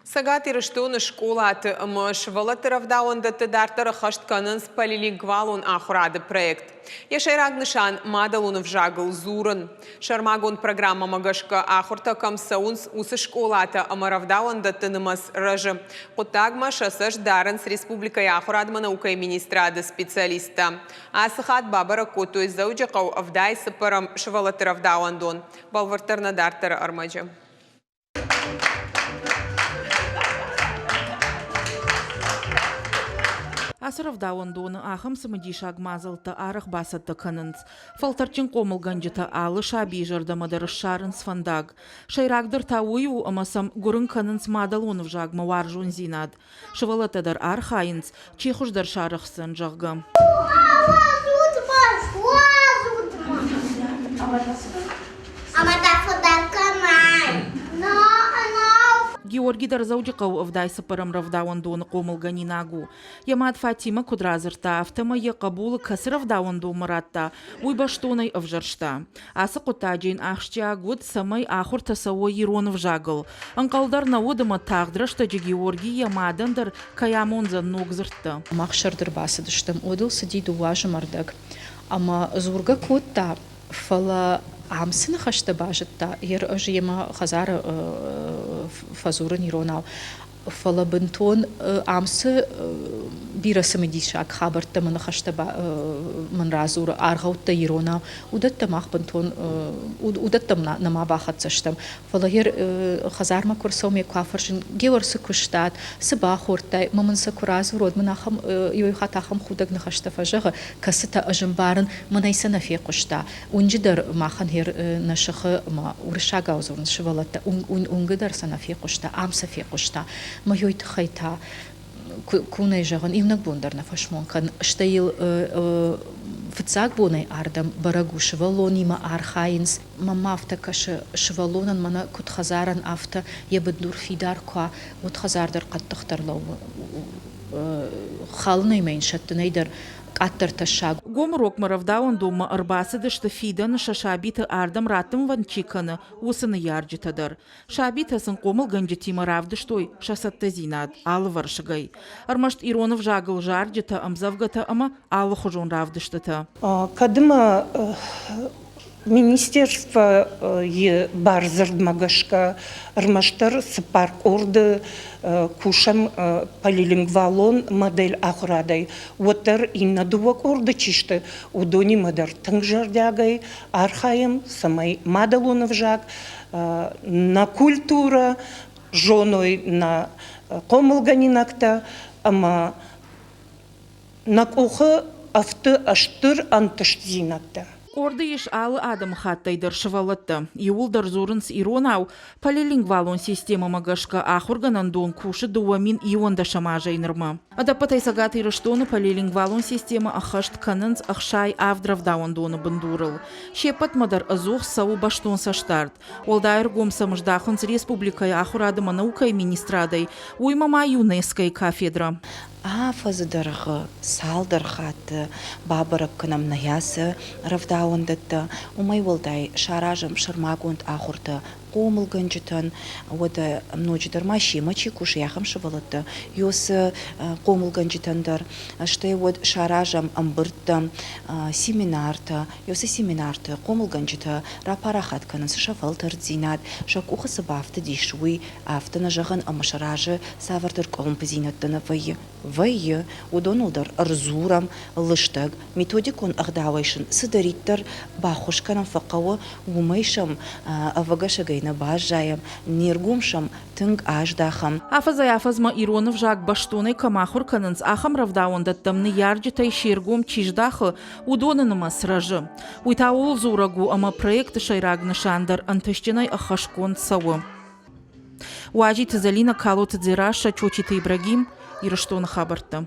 Сагат ирыштуны школаты мыш волатыравдаунда тыдартары хашт канынс полилингвалун ахурады проект. Яшайраг нышан мадалуны вжагыл зурын. Шармагун программа магашка ахурта камсаунс усы школаты амаравдаунда тынымас рыжы. Кутагма шасыш дарынс республикай ахурадма наукай министрады специалиста. Асыхат бабара кутуй зауджақау авдай сыпарам швалатыравдауандон. Балвартарна дартары армаджы. Асыров дауындуыны ағым сымыдишаг мазылты арық басытты кынынц. Фалтарчин комылганжыта алы шаби жырдамыдыр шарын сфандаг. Шайрагдыр тауыю амасам гурын кынынц мадалунов жагмы варжун зинад. Шывалатыдыр архайынц, чехуждар шарықсын жағы. Георгий Дарзаудиков авдай сапарам равдауандуны комылганинагу. Ямад Фатима кудразырта автома якабулы касыравдауанду маратта, уйбаштунай авжаршта. Асы кутаджин ахшчагуд самай ахур тасаво иронов жагыл. Анкалдар наудыма тағдырашта же Георгий ямадандар каямонза ногзыртты. Махшардыр басыдыштым, одылсы дейді важымардық. Ама зурга кутта фала амсыны хашта бажытта, ер ажы ема хазары фазурын иронау. Фала бынтон амсы бирасымы дишак хабарта мына хашта мын разуры арғаутта иронау. Удатта мах бынтон, удатта нама бахатсаштым. Фала ер хазарма курсауме кафаржын георсы күштат, сыба хортай, мамынса куразур од мынахам йойхатахам худагны хашта фажығы, касыта ажым барын мынайса нафе кушта. Унжидар махан ер нашығы урышага узурын шывалатта, унгыдар санафе кушта, амса фе кушта. Майой тхайта кунай жаган имнак бундарна фашмонкан штаил фцак бунай ардам барагу швалонима архаинс мамафта кашы швалонан мана кутхазаран афта ебдур фидарка вот хазардар каттахтарлау халнай меншаттынайдар Аттарташаг. Гомрок маравдаун дома арбасыды что фидан шашабита ардам ратым ванчиканы усыны ярджитадар. Шабитасын комыл ганджити маравды штой шасатта зинад, алы варшыгай. Армашт иронов жагыл жарджита амзавгата ама алы хужон равдыштата. Кадыма министерство барзырдмагашка армаштар сыпарк орды кушам полилингвалон модель ахрадай. Вотер инна дувак орды чишты удони мадар тыңжардягай архаем самай мадалонов жак на культура жоной на комылганинакта ама на кухы авты аштыр антыштзинакта. Орды еш алы адам хаттайдар шывалатты. Иулдар зурынс иронау полилингвалон система магашка ахурганандон кушы дуамин ионда шамажайнырма. Адапатай сагат ирыштоны полилингвалон система ахашт канынс ахшай авдравдауандоны бындурыл. Шепат мадар азух сау баштон саштарт. Олдайр гомсамыждахынс республикай ахурадыма наукай министрадай уймама ЮНЕСКО кафедра. Фазыдарғы, салдархаты, бабырып кынам наясы, равдауындатты, умай олдай шаражым шырмагунд ахурты, комылгын жытын, оды множидар машима чекуш яхым шывалытты, ёсы комылгын жытындар, штай од шаражым амбыртты, семинарты, ёсы семинарты, комылгын жыты, рапарахат кынысы шафалтыр дзинат, шак ухысы бафты дишуй, афтына жағын амашаражы савардыр композинаттыны вайы, удонулдар арзурам, лыштаг, методикон агдавайшын, сыдариттар бахушканам фақауы умайшам авагашагайна бажаям, нергумшам тынг аждахам. Афазма иронов жак баштоны камахур канынс ахам равдауандаттамны ярджитай шергум чиждахы удоныныма сражы. Уйтаул зурагу ама проекты шайрагны шандар антыштинай ахашкон савы. Уажи Тазалина Калот Дзираша Чочита Ибрагим Ирыштоны хабарты.